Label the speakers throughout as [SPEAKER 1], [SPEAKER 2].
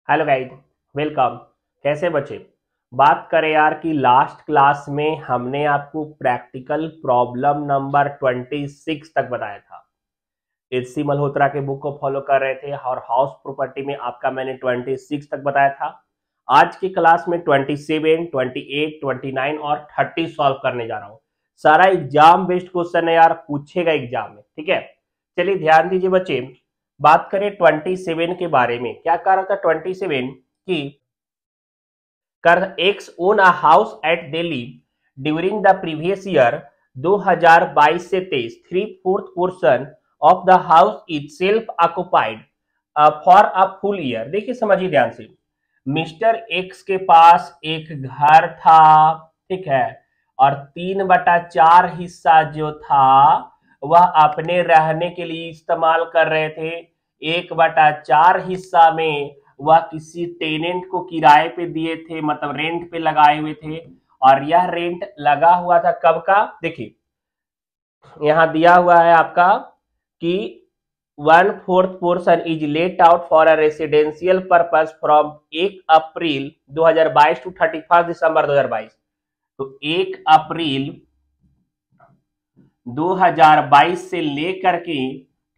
[SPEAKER 1] Hello guide, welcome. कैसे बचे? बात करें यार कि लास्ट क्लास में हमने आपको प्रैक्टिकल प्रॉब्लम नंबर 26 तक बताया था। एचसी मल्होत्रा के बुक को फॉलो कर रहे थे और हाउस प्रॉपर्टी में आपका मैंने 26 तक बताया था। आज की क्लास में 27, 28, 29 और 30 सॉल्व करने जा रहा हूँ। सारा एग्जाम बेस्ड क्वेश्चन है यार, पूछेगा एग्जाम में, ठीक है। चलिए ध्यान दीजिए बच्चे। बात करें 27 के बारे में, क्या कह रहा था 27 की कर X own a house at Delhi during the previous year 2022 से 23 3/4 portion of the house is self occupied for a full year. देखिए समझिए ध्यान से। मिस्टर एक्स के पास एक घर था, ठीक है, और 3/4 हिस्सा जो था वह अपने रहने के लिए इस्तेमाल कर रहे थे। 1/4 हिस्सा में वह किसी टेनेंट को किराए पे दिए थे, मतलब रेंट पे लगाए हुए थे। और यह रेंट लगा हुआ था कब का? देखिए यहां दिया हुआ है आपका कि 1/4 portion is let out for a residential purpose from 1 April 2022 to 31 December 2022। तो 1 अप्रैल 2022 से लेकर के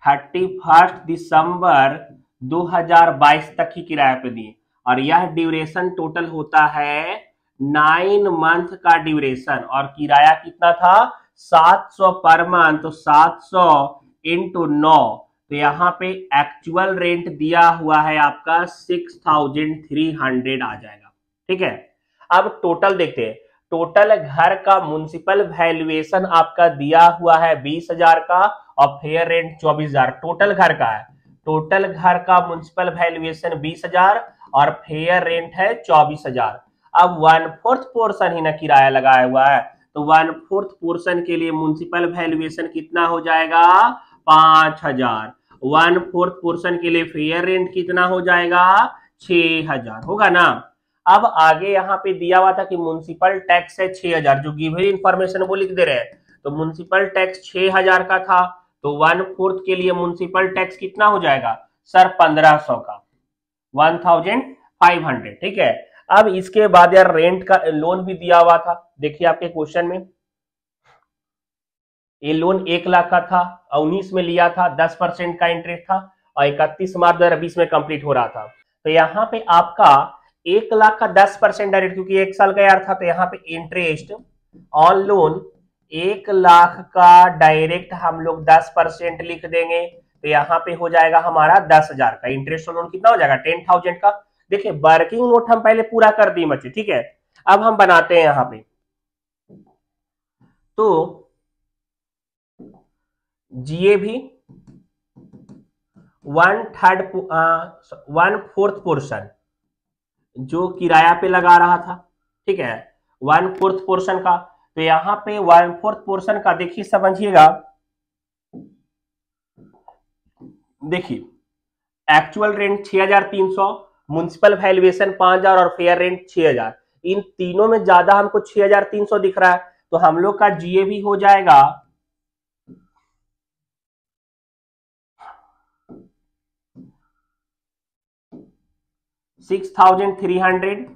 [SPEAKER 1] 31 दिसंबर 2022 तक ही किराए पे दिए। और यह ड्यूरेशन टोटल होता है 9 मंथ का ड्यूरेशन। और किराया कितना था? 700 पर मंथ। तो 700 इंटू 9, तो यहाँ पे एक्चुअल रेंट दिया हुआ है आपका 6300 आ जाएगा, ठीक है। अब टोटल देखते हैं। टोटल घर का म्युनिसिपल वैल्यूएशन आपका दिया हुआ है 20,000 का और फेयर रेंट 24,000। टोटल घर का है। टोटल घर का म्युनिसिपल वैल्यूएशन 20,000 और फेयर रेंट है 24,000। अब 1/4 पोर्शन ही ना किराया लगाया हुआ है, तो 1/4 पोर्शन के लिए म्युनिसिपल वैल्यूएशन कितना हो जाएगा? 5,000। 1/4 पोर्शन के लिए फेयर रेंट कितना हो जाएगा? 6,000 होगा ना। अब आगे यहाँ पे दिया हुआ था कि म्युनिसिपल टैक्स है 6,000, जो गिवन इंफॉर्मेशन वो लिख दे रहे हैं। तो म्युनिसिपल टैक्स 6,000 का था, तो 1/4 के लिए म्युनिसिपल टैक्स कितना हो जाएगा सर? 1,500 का, 1,500, ठीक है। अब इसके बाद यार रेंट का लोन भी दिया हुआ था। देखिए आपके क्वेश्चन में ये लोन 1 लाख का था, 19 में लिया था, 10% का इंटरेस्ट था और 31 मार्च 2020 में कंप्लीट हो रहा था। तो यहाँ पे आपका 1 लाख का 10% डायरेक्ट, क्योंकि 1 साल का यार था, तो यहाँ पे इंटरेस्ट ऑन लोन 1 लाख का डायरेक्ट हम लोग 10% लिख देंगे। तो यहाँ पे हो जाएगा हमारा 10,000 का इंटरेस्ट लोन। कितना हो जाएगा? 10,000 का। देखिए वर्किंग नोट हम पहले पूरा कर दिए बच्चे, ठीक है। अब हम बनाते हैं यहाँ पे। तो जीए भी 1/4 पोर्शन जो किराया पे लगा रहा था, ठीक है, 1/4 पोर्शन का। तो यहाँ पे 1/4 पोर्शन का देखिए समझिएगा। देखिए एक्चुअल रेंट 6,300, म्युनिसिपल वैल्यूएशन 5,000 और फेयर रेंट 6,000। इन तीनों में ज्यादा हमको 6,300 दिख रहा है, तो हम लोग का जीए भी हो जाएगा 6,300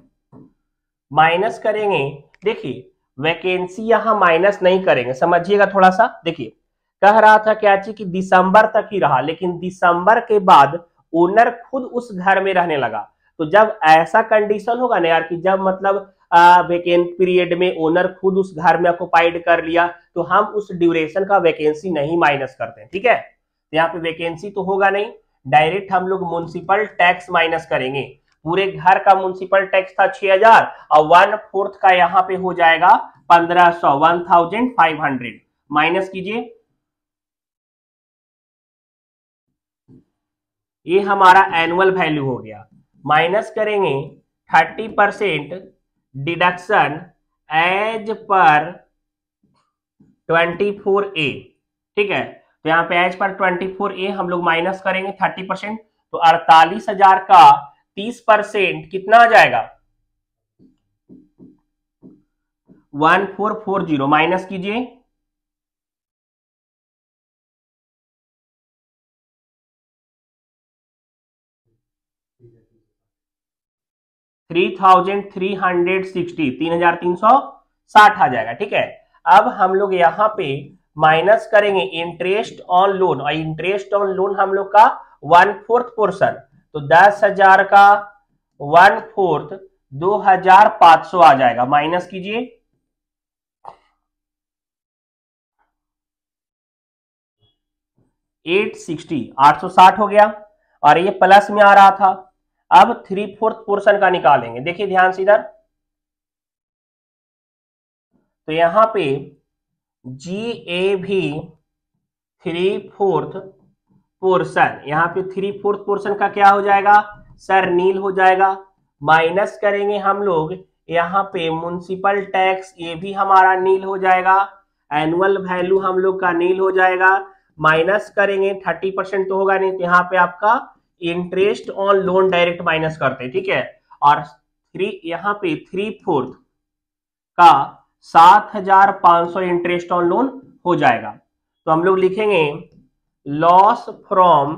[SPEAKER 1] माइनस करेंगे। देखिए वैकेंसी यहां माइनस नहीं करेंगे, समझिएगा थोड़ा सा। देखिए कह रहा था क्या चीज कि दिसंबर तक ही रहा, लेकिन दिसंबर के बाद ओनर खुद उस घर में रहने लगा। तो जब ऐसा कंडीशन होगा ना यार कि जब मतलब वेकेंट पीरियड में ओनर खुद उस घर में ऑक्युपाइड कर लिया, तो हम उस ड्यूरेशन का वैकेंसी नहीं माइनस करते हैं, ठीक है। तो यहाँ पे वैकेंसी तो होगा नहीं, डायरेक्ट हम लोग म्युनिसिपल टैक्स माइनस करेंगे। पूरे घर का म्युनिसिपल टैक्स था 6,000 और 1/4 का यहाँ पे हो जाएगा 1,500, 1,500 माइनस कीजिए। ये हमारा एनुअल वैल्यू हो गया। माइनस करेंगे 30% डिडक्शन एज पर 24A, ठीक है। तो यहाँ पे एज पर 24A हम लोग माइनस करेंगे 30%, तो 48,000 का 30% कितना आ जाएगा? 1,440 माइनस कीजिए। 3360, 3360 आ जाएगा। ठीक है, अब हम लोग यहाँ पे माइनस करेंगे इंटरेस्ट ऑन लोन, और इंटरेस्ट ऑन लोन हम लोग का 1/4 पोर्शन, तो 10,000 का 1/4 2,500 आ जाएगा। माइनस कीजिए, 860 हो गया, और ये प्लस में आ रहा था। अब 3/4 पोर्शन का निकालेंगे। देखिए ध्यान से इधर, तो यहां पे GA भी 3/4 पोर्शन, यहाँ पे 3/4 पोर्शन का क्या हो जाएगा सर, नील हो जाएगा। माइनस करेंगे हम लोग यहाँ पे म्युनिसिपल टैक्स, ये भी हमारा नील हो जाएगा। एनुअल वैल्यू हम लोग का नील हो जाएगा। माइनस करेंगे 30% तो होगा नहीं, तो यहाँ पे आपका interest on loan direct minus करते हैं। ठीक है, और यहाँ पे 3/4 का 7,500 इंटरेस्ट ऑन लोन हो जाएगा। तो हम लोग लिखेंगे लॉस फ्रॉम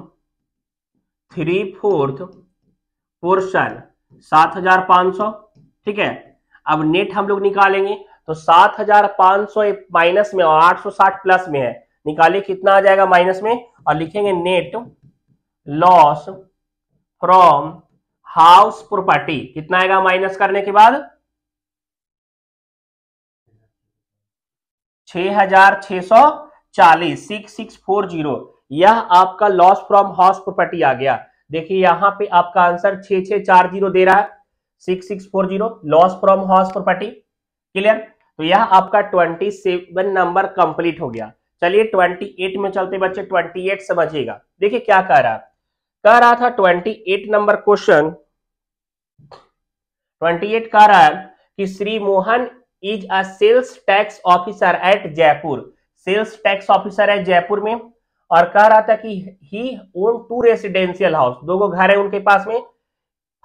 [SPEAKER 1] 3/4 पोर्शन 7,500। ठीक है, अब नेट हम लोग निकालेंगे, तो 7,500 माइनस में और 860 प्लस में है, निकालिए कितना आ जाएगा माइनस में, और लिखेंगे net loss from house property, कितना आएगा माइनस करने के बाद 6,640, 6640, यह आपका लॉस फ्रॉम हाउस प्रॉपर्टी आ गया। देखिए यहाँ पे आपका आंसर 6640 दे रहा है, 6640 loss from house property. Clear, तो यह आपका 27 नंबर कंप्लीट हो गया। चलिए 28 में चलते बच्चे, 28 समझिएगा। देखिए क्या कह रहा था 28 नंबर क्वेश्चन, 28 कह रहा है कि Shri Mohan is a sales tax officer at Jaipur, sales tax officer है जयपुर में, और कह रहा था कि ही ओन 2 रेसिडेंशियल हाउस, 2 घर है उनके पास में।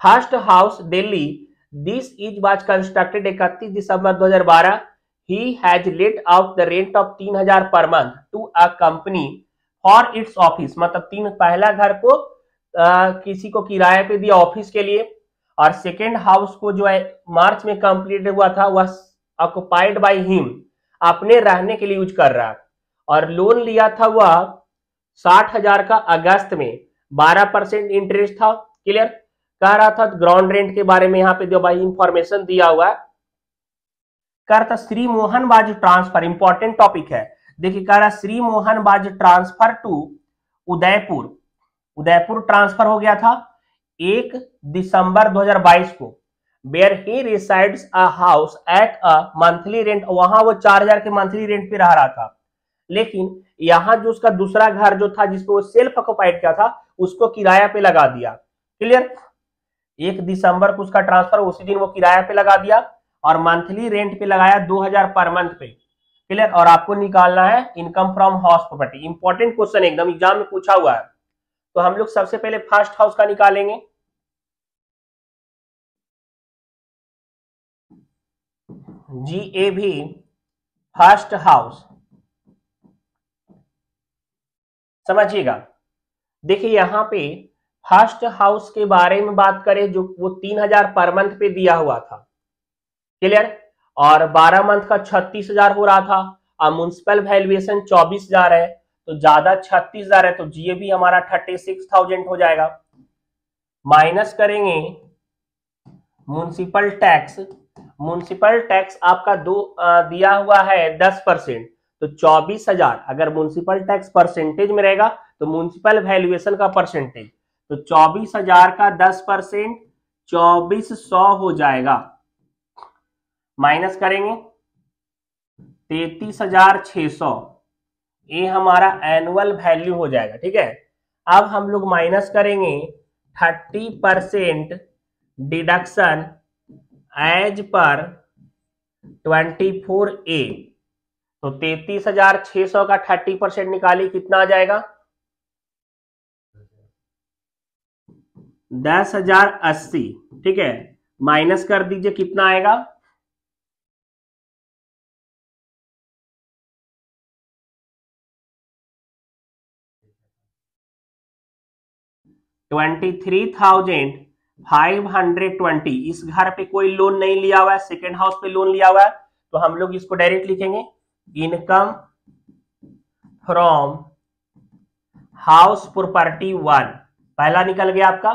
[SPEAKER 1] First house Delhi, this is was constructed 31 December 2012, he has let out the rent of 3,000 per month to a company for its office, मतलब पहला घर को किसी को किराए पे दिया ऑफिस के लिए, और सेकेंड हाउस को जो है मार्च में कंप्लीट हुआ था, वह ऑक्युपाइड बाय हिम, अपने रहने के लिए यूज कर रहा है, और लोन लिया था वह 60,000 का अगस्त में, 12% इंटरेस्ट था। क्लियर, कह रहा था ग्राउंड रेंट के बारे में यहाँ पे जो भाई इंफॉर्मेशन दिया हुआ है, कह रहा था Shri Mohan was transfer, important topic है। देखिए कह रहा Shri Mohan was transfer to Udaipur, Udaipur transfer हो गया था 1 दिसंबर 2022 को, where he resides a house at a monthly rent, वहां वो 4,000 के मंथली रेंट पे रह रहा था, लेकिन यहाँ जो उसका दूसरा घर जो था जिसको वो सेल्फ ऑक्युपाइड किया था, उसको किराया पे लगा दिया। क्लियर, 1 दिसंबर को उसका ट्रांसफर, उसी दिन वो किराया पे लगा दिया, और मंथली रेंट पे लगाया 2,000 पर मंथ पे। क्लियर, और आपको निकालना है income from house property, important question एकदम एग्जाम में पूछा हुआ है। तो हम लोग सबसे पहले फर्स्ट हाउस का निकालेंगे। GA भी फर्स्ट हाउस, समझिएगा। देखिए यहाँ पे फर्स्ट हाउस के बारे में बात करें, जो वो 3,000 पर मंथ पे दिया हुआ था। क्लियर, और 12 मंथ का 36,000 हो रहा था, और म्युनिसिपल वैल्यूएशन 24,000 है, तो ज्यादा 36,000 है, तो GA भी हमारा 36,000 हो जाएगा। माइनस करेंगे म्युनिसिपल टैक्स, म्युनिसिपल टैक्स आपका दिया हुआ है 10%, तो 24,000 अगर म्युनिसिपल टैक्स परसेंटेज में रहेगा तो म्युनिसिपल वैल्यूएशन का परसेंटेज, तो 24,000 का 10% 2,400 हो जाएगा। माइनस करेंगे 33,600, ये हमारा एनुअल वैल्यू हो जाएगा। ठीक है, अब हम लोग माइनस करेंगे 30% डिडक्शन एज पर 24A, तो 33,600 का 30% निकालिए, कितना आ जाएगा 10,080। ठीक है, माइनस कर दीजिए, कितना आएगा 23,000 520। इस घर पे कोई लोन नहीं लिया हुआ है, सेकेंड हाउस पे लोन लिया हुआ है, तो हम लोग इसको डायरेक्ट लिखेंगे इनकम फ्रॉम हाउस प्रॉपर्टी 1। पहला निकल गया आपका।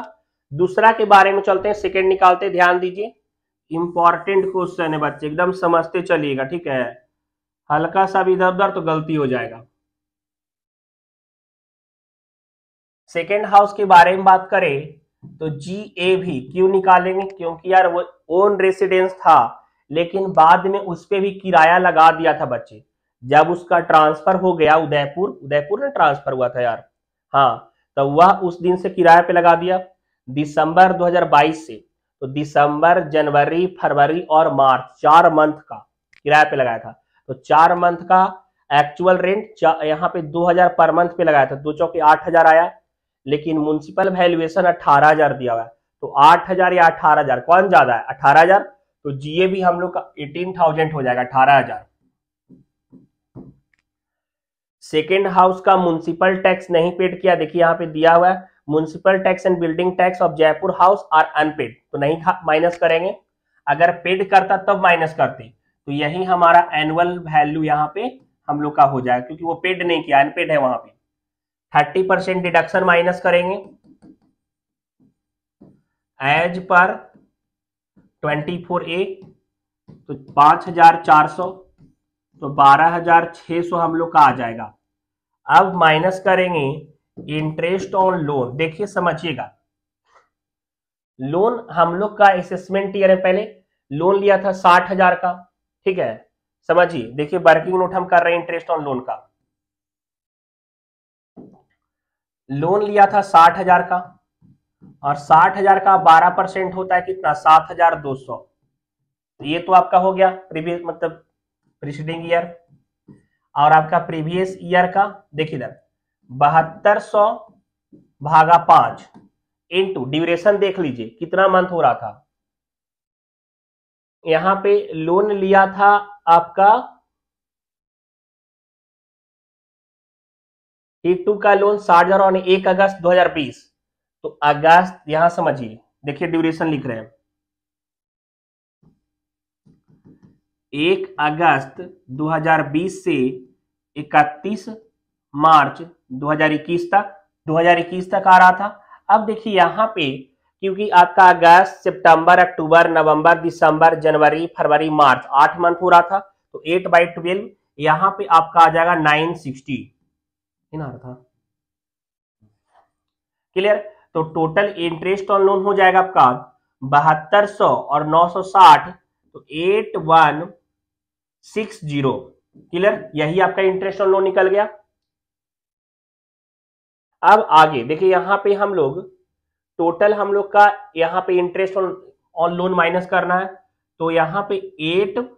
[SPEAKER 1] दूसरा के बारे में चलते हैं, सेकेंड निकालते हैं। ध्यान दीजिए, इंपॉर्टेंट क्वेश्चन है बच्चे, एकदम समझते चलिएगा, ठीक है। हल्का सा भी इधर उधर तो गलती हो जाएगा। सेकेंड हाउस के बारे में बात करें तो GA भी क्यों निकालेंगे, क्योंकि यार वो ओन रेसिडेंस था, लेकिन बाद में उस पे भी किराया लगा दिया था बच्चे। जब उसका ट्रांसफर हो गया उदयपुर में ट्रांसफर हुआ था यार, हाँ, तो वह उस दिन से किराए पे लगा दिया दिसंबर 2022 से। तो दिसंबर, जनवरी, फरवरी और मार्च 4 मंथ का किराए पे लगाया था। तो 4 मंथ का एक्चुअल रेंट यहाँ पे 2000 पर मंथ पे लगाया था, 2 चौके 8000 आया, लेकिन म्युनिसिपल वैल्यूएशन 18,000 दिया हुआ है। तो 8,000 या 18,000 कौन ज्यादा है? 18,000। तो GA भी हम लोग का 18,000 हो जाएगा, 18,000। सेकेंड हाउस का म्युनिसिपल टैक्स नहीं पेड किया, देखिए यहाँ पे दिया हुआ है municipal tax and building tax of Jaipur house are unpaid, तो नहीं माइनस करेंगे। अगर पेड करता तब माइनस करते, तो यही हमारा एनुअल वैल्यू यहाँ पे हम लोग का हो जाएगा, क्योंकि वो पेड नहीं किया, अनपेड है वहां पे। 30% डिडक्शन माइनस करेंगे एज पर 24A, तो 5,400, तो 12,600 हम लोग का आ जाएगा। अब माइनस करेंगे इंटरेस्ट ऑन लोन। देखिए समझिएगा, लोन हम लोग का असेसमेंट ईयर है, पहले लोन लिया था 60,000 का, ठीक है। समझिए, देखिए वर्किंग नोट हम कर रहे हैं इंटरेस्ट ऑन लोन का। लोन लिया था 60,000 का, और 60,000 का 12% होता है कितना? 7,200। ये तो आपका हो गया प्रीवियस, मतलब प्रीसीडिंग ईयर। और आपका प्रीवियस ईयर का देखिए इधर 7200 भागा 5 इंटू ड्यूरेशन, देख लीजिए कितना मंथ हो रहा था। यहां पे लोन लिया था आपका T2 का लोन 60,000 और 1 अगस्त 2020, तो अगस्त, यहां समझिए, देखिए ड्यूरेशन लिख रहे हैं 1 अगस्त 2020 से 31 मार्च 2021 तक, 2021 तक आ रहा था। अब देखिए यहाँ पे, क्योंकि आपका अगस्त, सितंबर, अक्टूबर, नवंबर, दिसंबर, जनवरी, फरवरी, मार्च 8 मंथ हो रहा था, तो 8/12 यहाँ पे आपका आ जाएगा 960 आ रहा था। क्लियर? तो टोटल इंटरेस्ट ऑन लोन हो जाएगा आपका 7200 और 960, तो 8160। क्लियर? यही आपका इंटरेस्ट ऑन लोन निकल गया। अब आगे देखिए, यहां पे हम लोग टोटल हम लोग का यहाँ पे इंटरेस्ट ऑन लोन माइनस करना है, तो यहाँ पे 8160,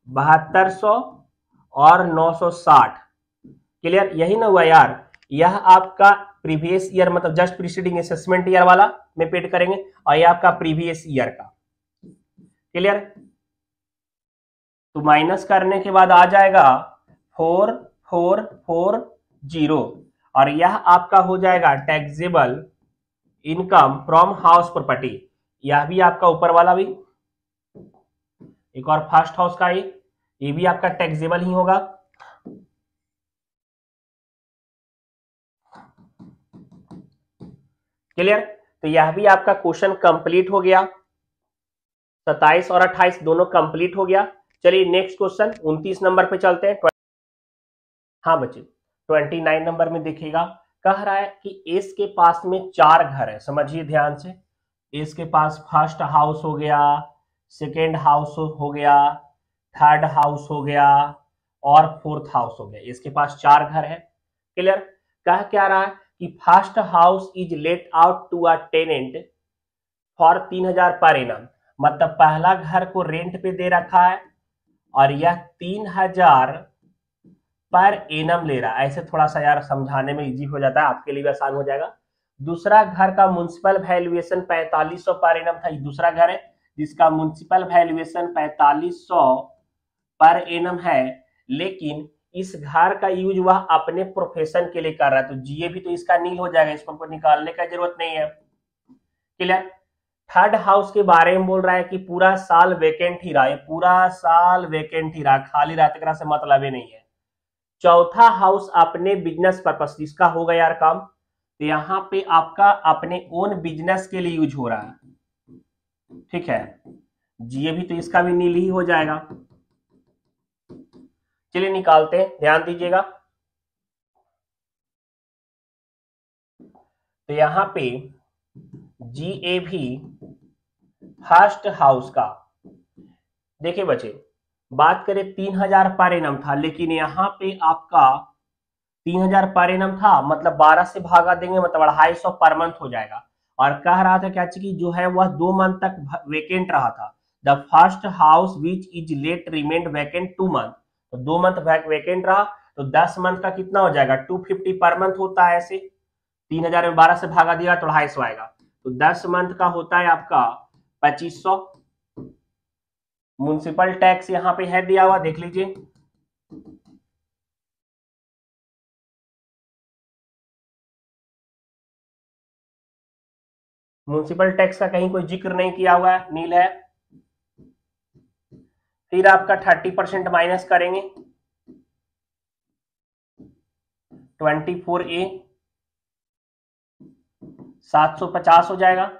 [SPEAKER 1] 7200 और 960। क्लियर? यही ना हुआ यार, यह आपका प्रीवियस ईयर, मतलब जस्ट प्रीसीडिंग असेसमेंट ईयर वाला में पेड करेंगे, और यह आपका प्रीवियस ईयर का। क्लियर? तो माइनस करने के बाद आ जाएगा 4440, और यह आपका हो जाएगा taxable income from house property. यह भी आपका ऊपर वाला भी, एक और फर्स्ट हाउस का ये भी आपका टैक्सेबल ही होगा। क्लियर? तो यह भी आपका क्वेश्चन कंप्लीट हो गया, 27 और 28 दोनों कंप्लीट हो गया। चलिए नेक्स्ट क्वेश्चन 29 नंबर पे चलते हैं। हाँ बच्चे, 29 नंबर में देखिएगा, कह रहा है कि एस के पास में 4 घर है। समझिए ध्यान से, एस के पास फर्स्ट हाउस हो गया, सेकेंड हाउस हो गया, थर्ड हाउस हो गया और फोर्थ हाउस हो गया। इसके पास 4 घर है। क्लियर? कह क्या रहा है कि first house is let out to a tenant for 3,000 per annum, मतलब पहला घर को रेंट पे दे रखा है और यह 3,000 पर एनम ले रहा है। ऐसे थोड़ा सा यार समझाने में इजी हो जाता है, आपके लिए भी आसान हो जाएगा। दूसरा घर का म्युनिसिपल वैल्यूएशन 4500 पर एनम था। दूसरा घर है जिसका म्युनिसिपल वैल्यूएशन 4500 पर एनम है, लेकिन इस घर का यूज वह अपने प्रोफेशन के लिए कर रहा है, तो जीए भी तो इसका नील हो जाएगा, इसको हमको निकालने का जरूरत नहीं है। क्लियर। थर्ड हाउस के बारे में बोल रहा है कि पूरा साल वेकेंट ही रहा है, पूरा साल वेकेंट ही रहा, खाली रहते का से मतलब ही नहीं है। चौथा हाउस अपने बिजनेस पर्पस, इसका होगा यार काम, तो यहाँ पे आपका अपने ओन बिजनेस के लिए यूज हो रहा है, ठीक है। जीए भी तो इसका भी नील ही हो जाएगा। चलिए निकालते हैं, ध्यान दीजिएगा। तो यहाँ पे जीए भी फर्स्ट हाउस का, देखिए बच्चे, बात करें 3000 पर एनम था, लेकिन यहाँ पे आपका 3000 पर एनम था, मतलब 12 से भागा देंगे मतलब 250 पर मंथ हो जाएगा। और कह रहा था क्या कि जो है वह 2 मंथ तक वेकेंट रहा था। The first house which is let remained vacant 2 month, तो 2 मंथ वेकेंट रहा, तो 10 मंथ का कितना हो जाएगा, 250 पर मंथ होता है। ऐसे 3000 में 12 से भागा दिया तो 250 आएगा, तो 10 मंथ का होता है आपका 2500। म्युनिसिपल टैक्स यहाँ पे है दिया हुआ, देख लीजिए। म्युनिसिपल टैक्स का कहीं कोई जिक्र नहीं किया हुआ है, नील है। फिर आपका 30% माइनस करेंगे, 24A 750 हो जाएगा,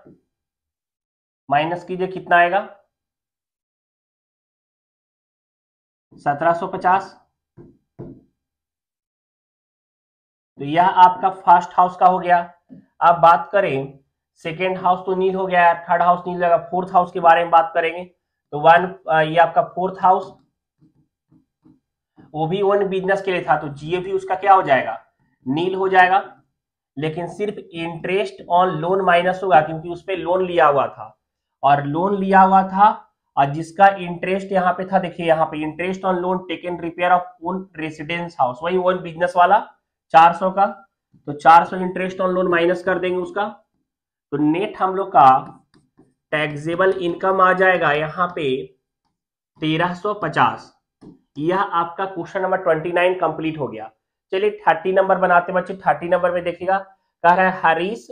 [SPEAKER 1] माइनस कीजिए कितना आएगा, 1750। तो यह आपका फर्स्ट हाउस का हो गया। अब बात करें सेकेंड हाउस, तो नील हो गया, थर्ड हाउस नील लगा, फोर्थ हाउस के बारे में बात करेंगे। तो ये आपका फोर्थ हाउस, वो भी ओन बिजनेस के लिए था, तो जीए भी उसका क्या हो जाएगा, नील हो जाएगा। लेकिन सिर्फ इंटरेस्ट ऑन लोन माइनस होगा, क्योंकि उस पर लोन लिया हुआ था, और लोन लिया हुआ था और जिसका इंटरेस्ट यहाँ पे था, देखिए यहाँ पे interest on loan taken repair of own residence house, वही ओन बिजनेस वाला 400 का, तो 400 इंटरेस्ट ऑन लोन माइनस कर देंगे उसका, तो नेट हम लोग का टैक्सेबल इनकम आ जाएगा यहाँ पे 1350। यह आपका क्वेश्चन नंबर 29 कंप्लीट हो गया। चलिए 30 नंबर बनाते बच्चे। 30 नंबर में देखिएगा, कह रहा है Harish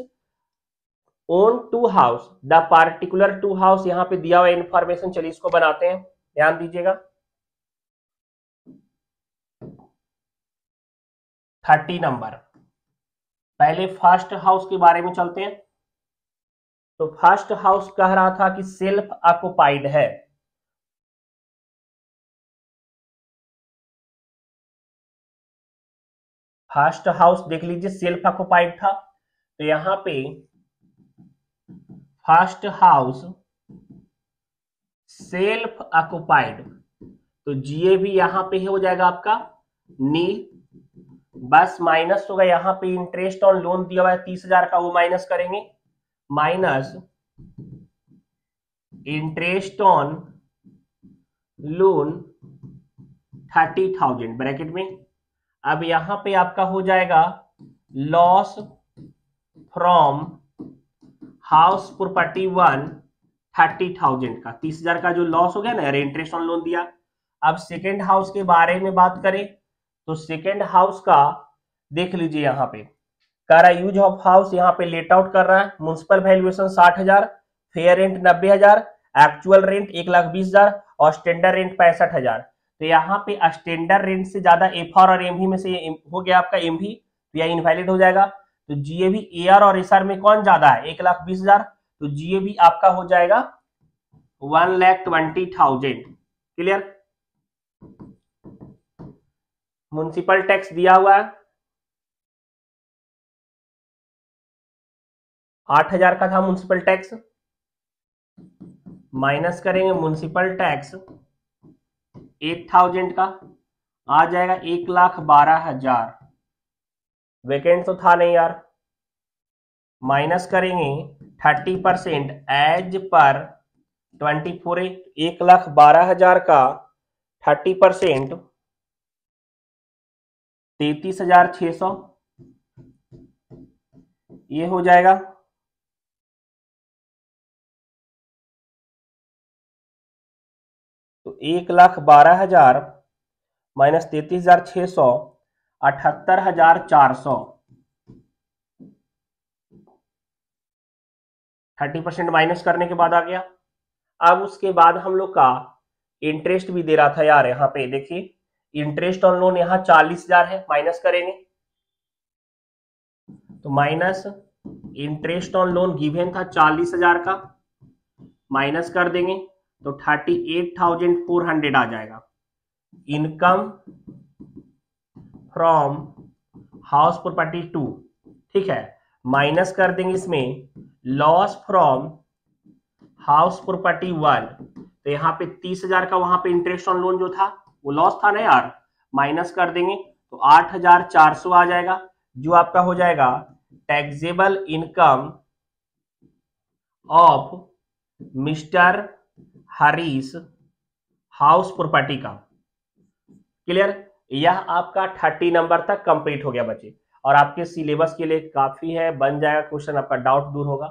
[SPEAKER 1] own 2 house, the particular 2 house, यहाँ पे दिया हुआ इंफॉर्मेशन। चलिए इसको बनाते हैं, ध्यान दीजिएगा। 30 नंबर, पहले फर्स्ट हाउस के बारे में चलते हैं। तो फर्स्ट हाउस कह रहा था कि सेल्फ ऑक्युपाइड है, फर्स्ट हाउस देख लीजिए सेल्फ ऑक्युपाइड था, तो यहाँ पे फर्स्ट हाउस सेल्फ ऑक्युपाइड, तो जीए भी यहां पे हो जाएगा आपका नील, बस माइनस होगा यहाँ पे इंटरेस्ट ऑन लोन दिया हुआ है 30,000 का, वो माइनस करेंगे, minus interest on loan 30,000 bracket में। अब यहां पे आपका हो जाएगा लॉस फ्रॉम हाउस प्रॉपर्टी 1 30,000 का, 30,000 का जो लॉस हो गया ना, इंटरेस्ट ऑन लोन दिया। अब सेकेंड हाउस के बारे में बात करें, तो सेकेंड हाउस का देख लीजिए, यहाँ पे कह रहा है यूज ऑफ हाउस, यहाँ पे लेट आउट कर रहा है, municipal valuation 60,000, fair rent 90,000, actual rent 1,20,000 और स्टैंडर्ड रेंट 65,000। तो यहाँ पे स्टैंडर्ड रेंट से ज्यादा एफआर और एमवी में से हो गया आपका एमवी, तो यह इनवैलिड हो जाएगा। तो जीए भी एआर और एसआर में कौन ज्यादा है, 1,20,000, तो जीए भी आपका हो जाएगा 1,20,000। क्लियर। म्युनिसिपल टैक्स दिया हुआ है 8,000 का था म्युनिसिपल टैक्स, माइनस करेंगे म्युनिसिपल टैक्स 8,000 का, आ जाएगा 1,12,000, वेकेंट तो था नहीं यार, माइनस करेंगे 30% एज पर 24, 1,12,000 का 30% 33,600, ये हो जाएगा। तो 1,12,000 -33,600, 78,400, 30% माइनस करने के बाद आ गया। अब उसके बाद हम लोग का इंटरेस्ट भी दे रहा था यार, यहाँ पे देखिए इंटरेस्ट ऑन लोन यहाँ 40,000 है, माइनस करेंगे तो minus interest on loan given था 40,000 का, माइनस कर देंगे तो 38,400 आ जाएगा। इनकम फ्रॉम हाउस प्रॉपर्टी 2, ठीक है, माइनस कर देंगे इसमें लॉस फ्रॉम हाउस प्रॉपर्टी 1, तो यहाँ पे 30,000 का वहां पे इंटरेस्ट ऑन लोन जो था वो लॉस था ना यार, माइनस कर देंगे तो 8,400 आ जाएगा, जो आपका हो जाएगा taxable income of mister Harish house property का। क्लियर? यह आपका 30 नंबर तक कंप्लीट हो गया बच्चे, और आपके सिलेबस के लिए काफी है, बन जाएगा क्वेश्चन, आपका डाउट दूर होगा।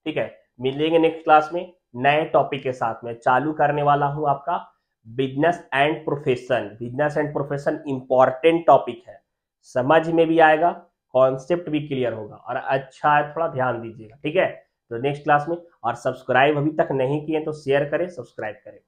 [SPEAKER 1] ठीक है, मिलेंगे नेक्स्ट क्लास में नए टॉपिक के साथ में। चालू करने वाला हूं आपका business and profession. Business and profession important topic है, समझ में भी आएगा, कॉन्सेप्ट भी क्लियर होगा, और अच्छा है, थोड़ा ध्यान दीजिएगा। ठीक है, तो नेक्स्ट क्लास में, और सब्सक्राइब अभी तक नहीं किए तो शेयर करें, सब्सक्राइब करें।